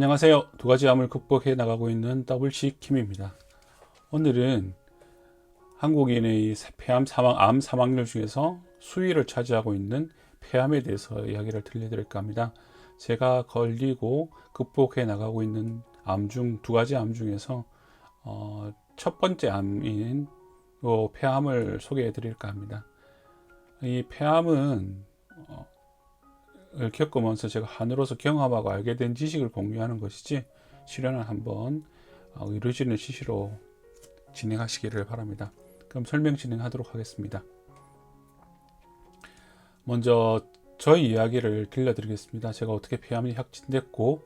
안녕하세요. 두 가지 암을 극복해 나가고 있는 WC 킴입니다. 오늘은 한국인의 암 사망률 중에서 수위를 차지하고 있는 폐암에 대해서 이야기를 들려드릴까 합니다. 제가 걸리고 극복해 나가고 있는 두 가지 암 중에서 첫 번째 암인 폐암을 소개해 드릴까 합니다. 이 폐암은 을 겪으면서 제가 한으로서 경험하고 알게 된 지식을 공유하는 것이지 실현을 한번 이루어지는 취지로 진행하시기를 바랍니다. 그럼 설명 진행하도록 하겠습니다. 먼저 저희 이야기를 들려드리겠습니다. 제가 어떻게 폐암이 확진됐고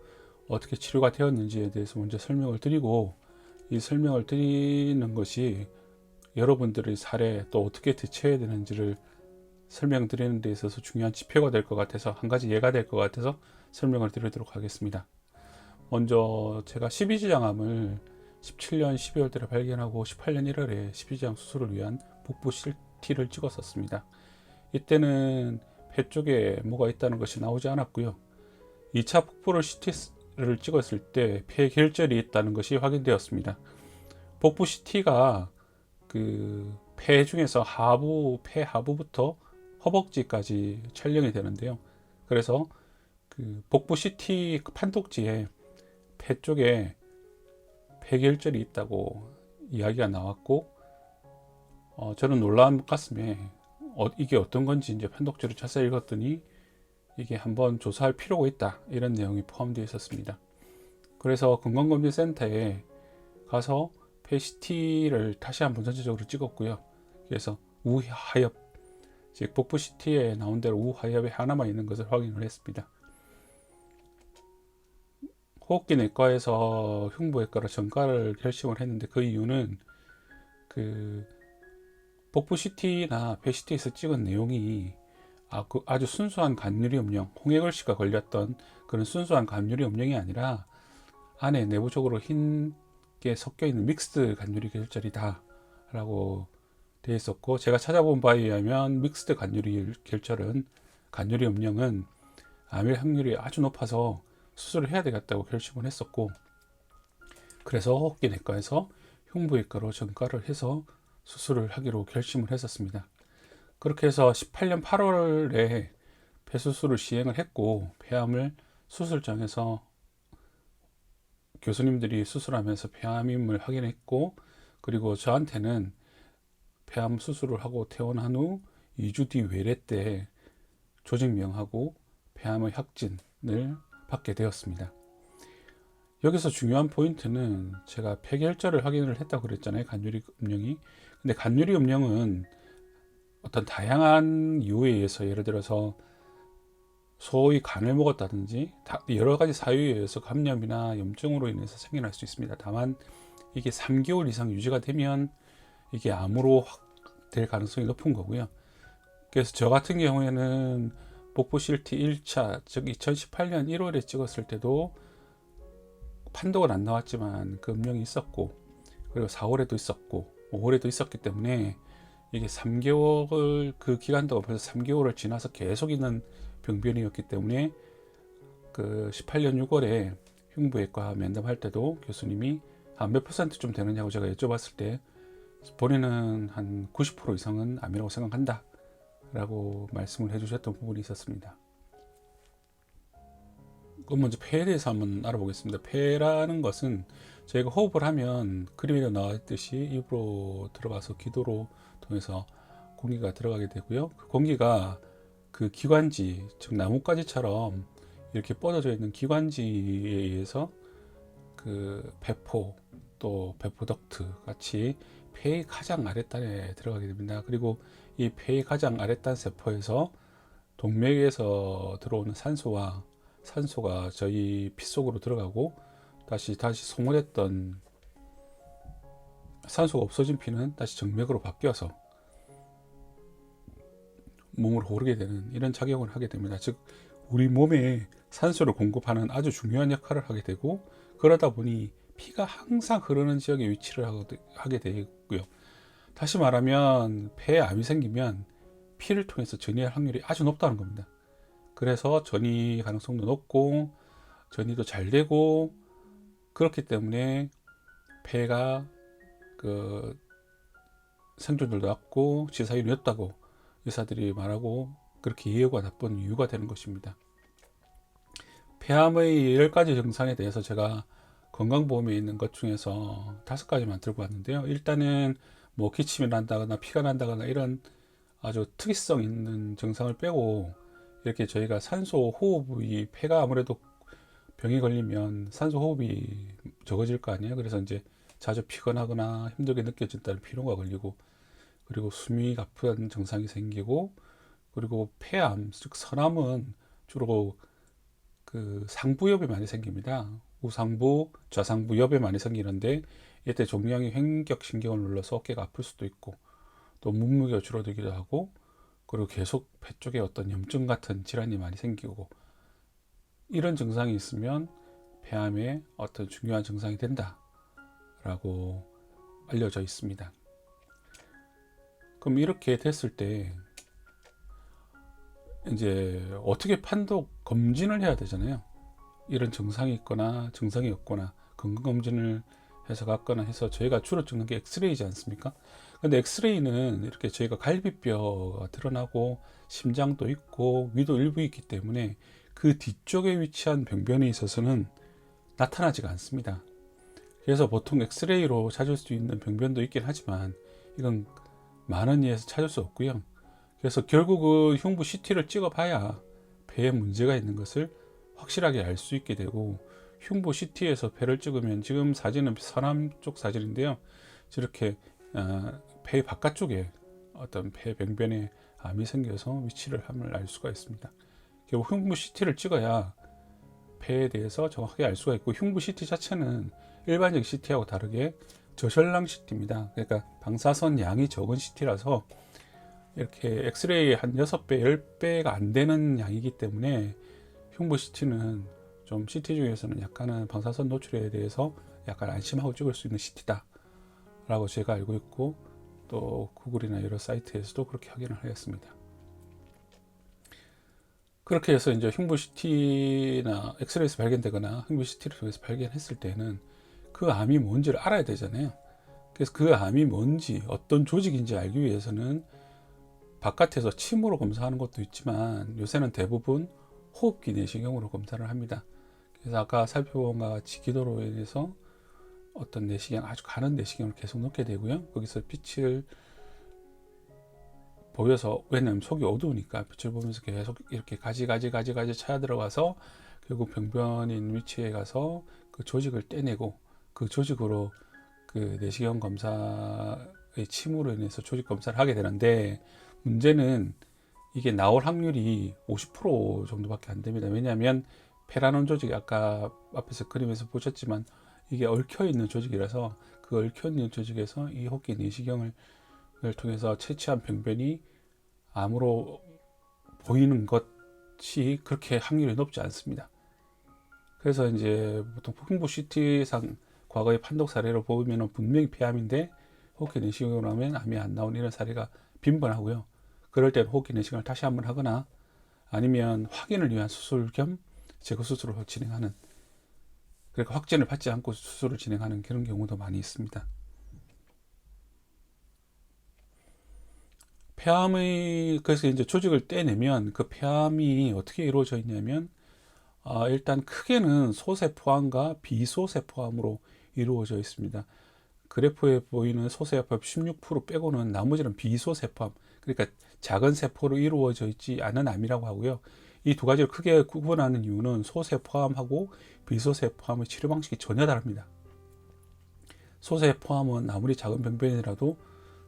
어떻게 치료가 되었는지에 대해서 먼저 설명을 드리고, 이 설명을 드리는 것이 여러분들의 사례 또 어떻게 대처해야 되는지를 설명드리는 데 있어서 중요한 지표가 될 것 같아서, 한 가지 예가 될 것 같아서 설명을 드리도록 하겠습니다. 먼저 제가 12지장암을 17년 12월 달에 발견하고 18년 1월에 12지장 수술을 위한 복부 CT를 찍었었습니다. 이때는 폐 쪽에 뭐가 있다는 것이 나오지 않았고요. 2차 복부를 CT를 찍었을 때 폐 결절이 있다는 것이 확인되었습니다. 복부 CT가 폐 중에서 폐 하부부터 허벅지까지 촬영이 되는데요. 그래서 복부 CT 판독지에 폐 쪽에 폐결절이 있다고 이야기가 나왔고, 저는 놀라운 가슴에 이게 어떤 건지 이제 판독지를 자세히 읽었더니 이게 한번 조사할 필요가 있다, 이런 내용이 포함되어 있었습니다. 그래서 건강검진센터에 가서 폐 CT를 다시 한번 전체적으로 찍었고요. 그래서 우하엽, 즉 복부 CT에 나온 대로 우하엽에 하나만 있는 것을 확인을 했습니다. 호흡기 내과에서 흉부외과로 전가를 결심을 했는데, 그 이유는 복부 CT나 폐 CT에서 찍은 내용이 아주 순수한 간유리 음령, 홍해걸씨가 걸렸던 그런 순수한 간유리 음령이 아니라 안에 내부적으로 흰 게 섞여 있는 믹스드 간유리 결절이다 라고 되어 있었고, 제가 찾아본 바에 의하면 믹스드 간유리 음령은 암일 확률이 아주 높아서 수술을 해야 되겠다고 결심을 했었고, 그래서 호흡기 내과에서 흉부외과로 전가를 해서 수술을 하기로 결심을 했었습니다. 그렇게 해서 18년 8월에 폐수술을 시행을 했고, 폐암을 수술장에서 교수님들이 수술하면서 폐암임을 확인했고, 그리고 저한테는 폐암 수술을 하고 퇴원한 후 2주 뒤 외래 때 조직명하고 폐암의 확진을 받게 되었습니다. 여기서 중요한 포인트는, 제가 폐결절을 확인을 했다고 그랬잖아요, 간유리 음령이. 근데 간유리 음령은 어떤 다양한 이유에 의해서, 예를 들어서 소위 간을 먹었다든지 여러 가지 사유에 의해서 감염이나 염증으로 인해서 생겨날 수 있습니다. 다만 이게 3개월 이상 유지가 되면 이게 암으로 될 가능성이 높은 거고요. 그래서 저 같은 경우에는 복부 CT 1차, 즉 2018년 1월에 찍었을 때도 판독은 안 나왔지만 그 음령이 있었고, 그리고 4월에도 있었고 5월에도 있었기 때문에 이게 3개월, 그 기간 동안 벌써 3개월을 지나서 계속 있는 병변이었기 때문에 18년 6월에 흉부외과 면담할 때도 교수님이 몇 퍼센트 좀 되느냐고 제가 여쭤봤을 때, 본인은 한 90% 이상은 암이라고 생각한다 라고 말씀을 해주셨던 부분이 있었습니다. 그럼 먼저 폐에 대해서 한번 알아보겠습니다. 폐라는 것은 저희가 호흡을 하면 그림에 나왔듯이 입으로 들어가서 기도로 통해서 공기가 들어가게 되고요. 그 공기가 그 기관지, 즉 나뭇가지처럼 이렇게 뻗어져 있는 기관지에 의해서 배포, 또 배포덕트 같이 폐의 가장 아랫단에 들어가게 됩니다. 그리고 이 폐의 가장 아랫단 세포에서 동맥에서 들어오는 산소가 저희 피 속으로 들어가고, 다시 소모됐던 산소가 없어진 피는 다시 정맥으로 바뀌어서 몸으로 흐르게 되는 이런 작용을 하게 됩니다. 즉 우리 몸에 산소를 공급하는 아주 중요한 역할을 하게 되고, 그러다 보니 피가 항상 흐르는 지역에 위치를 하게 되고요. 다시 말하면 폐에 암이 생기면 피를 통해서 전이할 확률이 아주 높다는 겁니다. 그래서 전이 가능성도 높고, 전이도 잘 되고, 그렇기 때문에 폐가 그 생존율도 낮고 치사율이 높다고 의사들이 말하고, 그렇게 이해가 나쁜 이유가 되는 것입니다. 폐암의 10가지 증상에 대해서 제가 건강보험에 있는 것 중에서 5가지만 들고 왔는데요. 일단은 뭐 기침이 난다거나 피가 난다거나 이런 아주 특이성 있는 증상을 빼고, 이렇게 저희가 산소 호흡이, 폐가 아무래도 병이 걸리면 산소 호흡이 적어질 거 아니에요. 그래서 이제 자주 피곤하거나 힘들게 느껴진다는 피로가 걸리고, 그리고 숨이 가쁜 증상이 생기고, 그리고 폐암, 즉 선암은 주로 그 상부엽에 많이 생깁니다. 우상부, 좌상부 옆에 많이 생기는데, 이때 종양이 횡격신경을 눌러서 어깨가 아플 수도 있고, 또 몸무게가 줄어들기도 하고, 그리고 계속 폐 쪽에 어떤 염증 같은 질환이 많이 생기고, 이런 증상이 있으면 폐암의 어떤 중요한 증상이 된다라고 알려져 있습니다. 그럼 이렇게 됐을 때 이제 어떻게 판독 검진을 해야 되잖아요. 이런 증상이 있거나 증상이 없거나 건강검진을 해서 갔거나 해서, 저희가 주로 찍는 게 엑스레이지 않습니까? 근데 엑스레이는 이렇게 저희가 갈비뼈가 드러나고 심장도 있고 위도 일부 있기 때문에 그 뒤쪽에 위치한 병변에 있어서는 나타나지가 않습니다. 그래서 보통 엑스레이로 찾을 수 있는 병변도 있긴 하지만 이건 많은 이에서 찾을 수 없고요. 그래서 결국은 흉부 CT를 찍어봐야 폐에 문제가 있는 것을 확실하게 알 수 있게 되고, 흉부 CT에서 폐를 찍으면, 지금 사진은 서남 쪽 사진인데요, 저렇게 폐 바깥쪽에 어떤 폐 병변에 암이 생겨서 위치를 함을 알 수가 있습니다. 결국 흉부 CT를 찍어야 폐에 대해서 정확하게 알 수가 있고, 흉부 CT 자체는 일반적 CT하고 다르게 저혈량 CT입니다. 그러니까 방사선 양이 적은 CT라서 이렇게 엑스레이 한 6배, 10배가 안 되는 양이기 때문에 흉부 CT는 좀 CT 중에서는 약간은 방사선 노출에 대해서 약간 안심하고 찍을 수 있는 CT다 라고 제가 알고 있고, 또 구글이나 여러 사이트에서도 그렇게 확인을 하였습니다. 그렇게 해서 이제 흉부 CT나 엑스레이에서 발견되거나 흉부 CT를 통해서 발견했을 때는 그 암이 뭔지를 알아야 되잖아요. 그래서 그 암이 뭔지, 어떤 조직인지 알기 위해서는 바깥에서 침으로 검사하는 것도 있지만, 요새는 대부분 호흡기 내시경으로 검사를 합니다. 그래서 아까 살펴본 것 같이 기도로 인해서 어떤 내시경, 아주 가는 내시경을 계속 넣게 되고요. 거기서 빛을 보여서, 왜냐면 속이 어두우니까 빛을 보면서 계속 이렇게 가지 차야 들어가서 결국 병변인 위치에 가서 그 조직을 떼내고, 그 조직으로 그 내시경 검사의 침으로 인해서 조직 검사를 하게 되는데, 문제는 이게 나올 확률이 50% 정도밖에 안 됩니다. 왜냐하면 페라논 조직이 아까 앞에서 그림에서 보셨지만 이게 얽혀 있는 조직이라서, 그 얽혀 있는 조직에서 이 호흡기 내시경을 통해서 채취한 병변이 암으로 보이는 것이 그렇게 확률이 높지 않습니다. 그래서 이제 보통 흉부 CT상 과거의 판독 사례로 보면 분명히 폐암인데 호흡기 내시경으로 하면 암이 안 나오는 이런 사례가 빈번하고요. 그럴 때는 호흡기 내시경을 다시 한번 하거나, 아니면 확인을 위한 수술 겸 제거 수술을 진행하는, 그러니까 확진을 받지 않고 수술을 진행하는 그런 경우도 많이 있습니다. 폐암의, 그래서 이제 조직을 떼내면 그 폐암이 어떻게 이루어져 있냐면, 일단 크게는 소세포암과 비소세포암으로 이루어져 있습니다. 그래프에 보이는 소세포암 16% 빼고는 나머지는 비소세포암, 그러니까 작은 세포로 이루어져 있지 않은 암이라고 하고요. 이 두 가지를 크게 구분하는 이유는 소세포암하고 비소세포암의 치료 방식이 전혀 다릅니다. 소세포암은 아무리 작은 병변이라도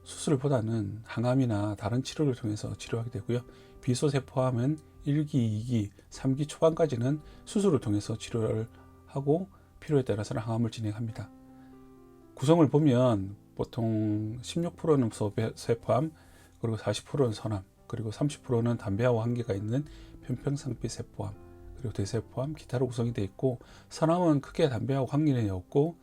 수술보다는 항암이나 다른 치료를 통해서 치료하게 되고요. 비소세포암은 1기, 2기, 3기 초반까지는 수술을 통해서 치료를 하고, 필요에 따라서는 항암을 진행합니다. 구성을 보면 보통 16%는 소세포암, 그리고 40%는 선암, 그리고 30%는 담배하고 관계가 있는 편평상피 세포암, 그리고 대세포암, 기타로 구성이 되어 있고, 선암은 크게 담배하고 관계는 없고,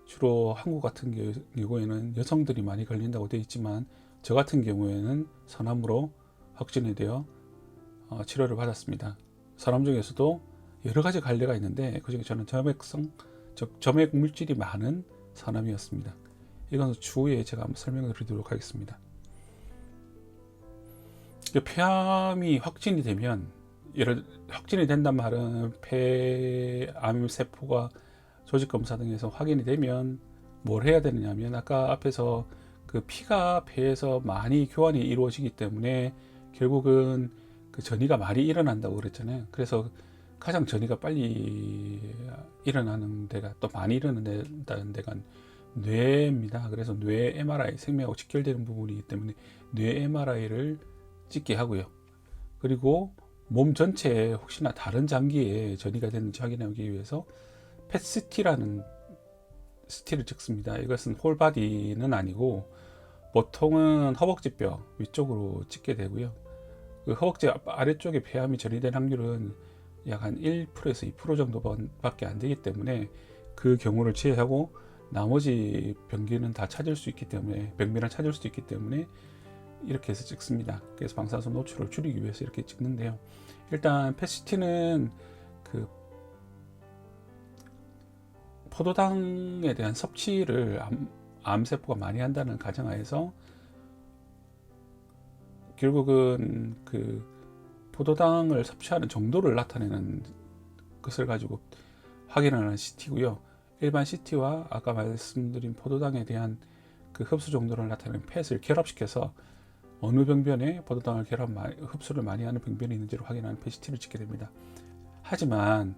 주로 한국 같은 경우에는 여성들이 많이 걸린다고 되어 있지만, 저 같은 경우에는 선암으로 확진이 되어 치료를 받았습니다. 선암 중에서도 여러 가지 관리가 있는데 그중에 저는 점액 물질이 많은 산암이었습니다. 이건 추후에 제가 한번 설명을 드리도록 하겠습니다. 폐암이 확진이 되면, 확진이 된단 말은 폐암 세포가 조직 검사 등에서 확인이 되면 뭘 해야 되느냐면, 아까 앞에서 그 피가 폐에서 많이 교환이 이루어지기 때문에 결국은 그 전이가 많이 일어난다고 그랬잖아요. 그래서 가장 전이가 빨리 일어나는 데가, 또 많이 일어난다는 데가 뇌입니다. 그래서 뇌 MRI, 생명하고 직결되는 부분이기 때문에 뇌 MRI를 찍게 하고요. 그리고 몸 전체에 혹시나 다른 장기에 전이가 됐는지 확인하기 위해서 펫CT라는 CT를 찍습니다. 이것은 홀바디는 아니고 보통은 허벅지뼈 위쪽으로 찍게 되고요. 그 허벅지 아래쪽에 폐암이 전이된 확률은 약 한 1%에서 2% 정도밖에 안 되기 때문에 그 경우를 제외하고 나머지 병기는 다 찾을 수 있기 때문에, 병변을 찾을 수 있기 때문에 이렇게 해서 찍습니다. 그래서 방사선 노출을 줄이기 위해서 이렇게 찍는데요. 일단 펫CT는 그 포도당에 대한 섭취를 암세포가 많이 한다는 가정하에서 결국은 그 포도당을 섭취하는 정도를 나타내는 것을 가지고 확인하는 CT고요. 일반 CT와 아까 말씀드린 포도당에 대한 그 흡수 정도를 나타내는 펫을 결합시켜서 어느 병변에 포도당을 흡수를 많이 하는 병변이 있는지를 확인하는 펫CT를 찍게 됩니다. 하지만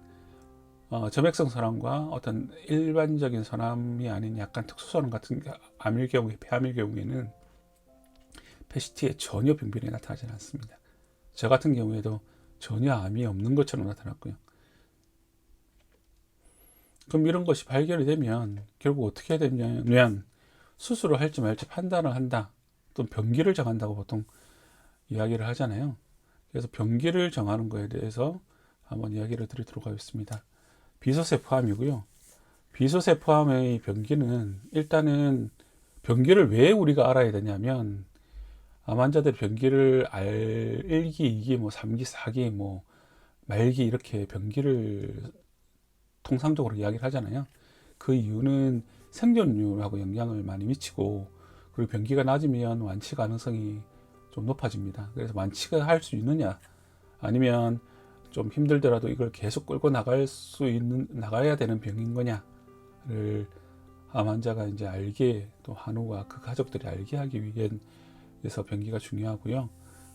점액성 선암과 어떤 일반적인 선암이 아닌 약간 특수선암 같은 암일 경우에, 폐암일 경우에는 펫CT에 전혀 병변이 나타나지 않습니다. 저 같은 경우에도 전혀 암이 없는 것처럼 나타났고요. 그럼 이런 것이 발견이 되면 결국 어떻게 해야 되냐면, 수술을 할지 말지 판단을 한다, 또 병기를 정한다고 보통 이야기를 하잖아요. 그래서 병기를 정하는 것에 대해서 한번 이야기를 드리도록 하겠습니다. 비소세포암이고요. 비소세포암의 병기는, 일단은 병기를 왜 우리가 알아야 되냐면, 암 환자들 병기를 1기, 2기, 3기, 4기, 말기 이렇게 병기를 통상적으로 이야기를 하잖아요. 그 이유는 생존율하고 영향을 많이 미치고, 그리고 병기가 낮으면 완치 가능성이 좀 높아집니다. 그래서 완치가 할 수 있느냐, 아니면 좀 힘들더라도 이걸 계속 끌고 나가야 되는 병인 거냐를 암 환자가 이제 알게, 또 환우가 그 가족들이 알게 하기 위해서 병기가 중요하고요.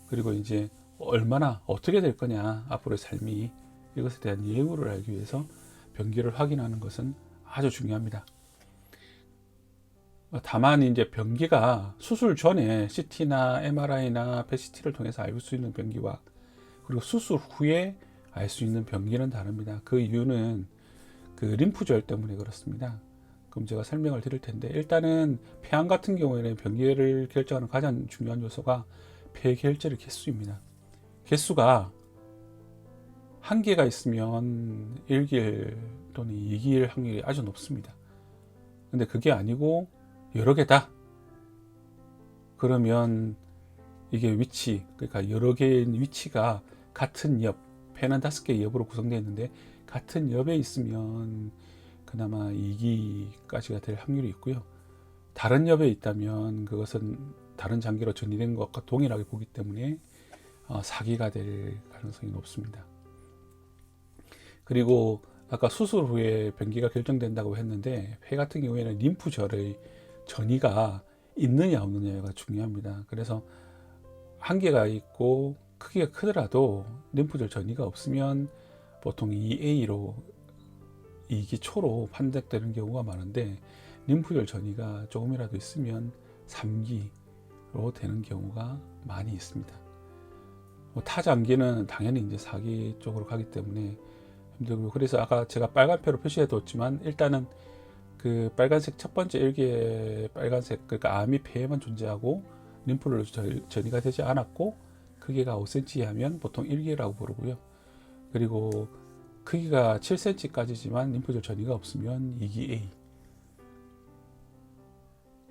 그리고 이제 얼마나 어떻게 될 거냐, 앞으로의 삶이, 이것에 대한 예후를 알기 위해서 병기를 확인하는 것은 아주 중요합니다. 다만 이제 병기가 수술 전에 CT나 MRI나 펫CT를 통해서 알 수 있는 병기와 그리고 수술 후에 알 수 있는 병기는 다릅니다. 그 이유는 그 림프절 때문에 그렇습니다. 그럼 제가 설명을 드릴 텐데, 일단은 폐암 같은 경우에는 병기를 결정하는 가장 중요한 요소가 폐결절의 개수입니다. 개수가 한 개가 있으면 1길 또는 2길 확률이 아주 높습니다. 근데 그게 아니고 여러 개다, 그러면 이게 그러니까 여러 개의 위치가 같은 옆, 폐는 5개의 옆으로 구성되어 있는데 같은 옆에 있으면 그나마 2기까지가 될 확률이 있고요. 다른 옆에 있다면 그것은 다른 장기로 전이된 것과 동일하게 보기 때문에 4기가 될 가능성이 높습니다. 그리고 아까 수술 후에 병기가 결정된다고 했는데, 폐 같은 경우에는 림프절의 전이가 있느냐 없느냐가 중요합니다. 그래서 한 개가 있고 크기가 크더라도 림프절 전이가 없으면 보통 2A로 2기 초로 판독되는 경우가 많은데, 림프절 전이가 조금이라도 있으면 3기로 되는 경우가 많이 있습니다. 타장기는 당연히 이제 4기 쪽으로 가기 때문에 힘들고, 그래서 아까 제가 빨간표로 표시해 뒀지만, 일단은 그 빨간색 첫 번째 1기의 빨간색, 그러니까 암이 폐에만 존재하고 림프를 전이가 되지 않았고 크기가 5cm 하면 보통 1기라고 부르고요. 그리고 크기가 7cm까지지만 림프절 전이가 없으면 2기 A.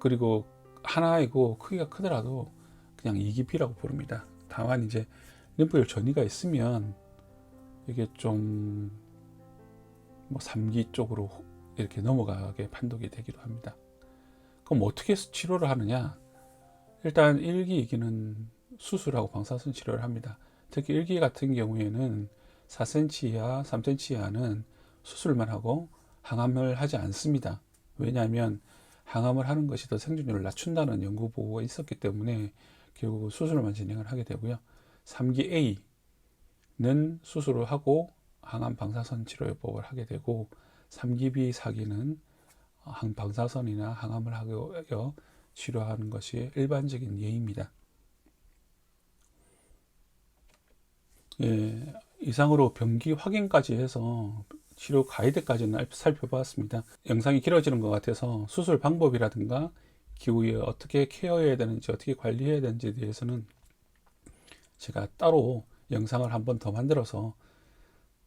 그리고 하나이고 크기가 크더라도 그냥 2기 B라고 부릅니다. 다만 이제 림프절 전이가 있으면 이게 좀 뭐 3기 쪽으로 이렇게 넘어가게 판독이 되기도 합니다. 그럼 어떻게 치료를 하느냐? 일단 1기, 2기는 수술하고 방사선 치료를 합니다. 특히 1기 같은 경우에는 4cm 이하, 3cm 이하는 수술만 하고 항암을 하지 않습니다. 왜냐하면 항암을 하는 것이 더 생존율을 낮춘다는 연구 보고가 있었기 때문에 결국 수술만 진행을 하게 되고요. 3기 A는 수술을 하고 항암 방사선 치료요법을 하게 되고 3기 B, 4기는 방사선이나 항암을 하여 치료하는 것이 일반적인 예입니다. 예, 이상으로 병기 확인까지 해서 치료 가이드까지는 살펴보았습니다. 영상이 길어지는 것 같아서 수술 방법이라든가 기후에 어떻게 케어해야 되는지 어떻게 관리해야 되는지에 대해서는 제가 따로 영상을 한 번 더 만들어서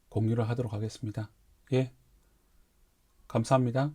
공유를 하도록 하겠습니다. 예, 감사합니다.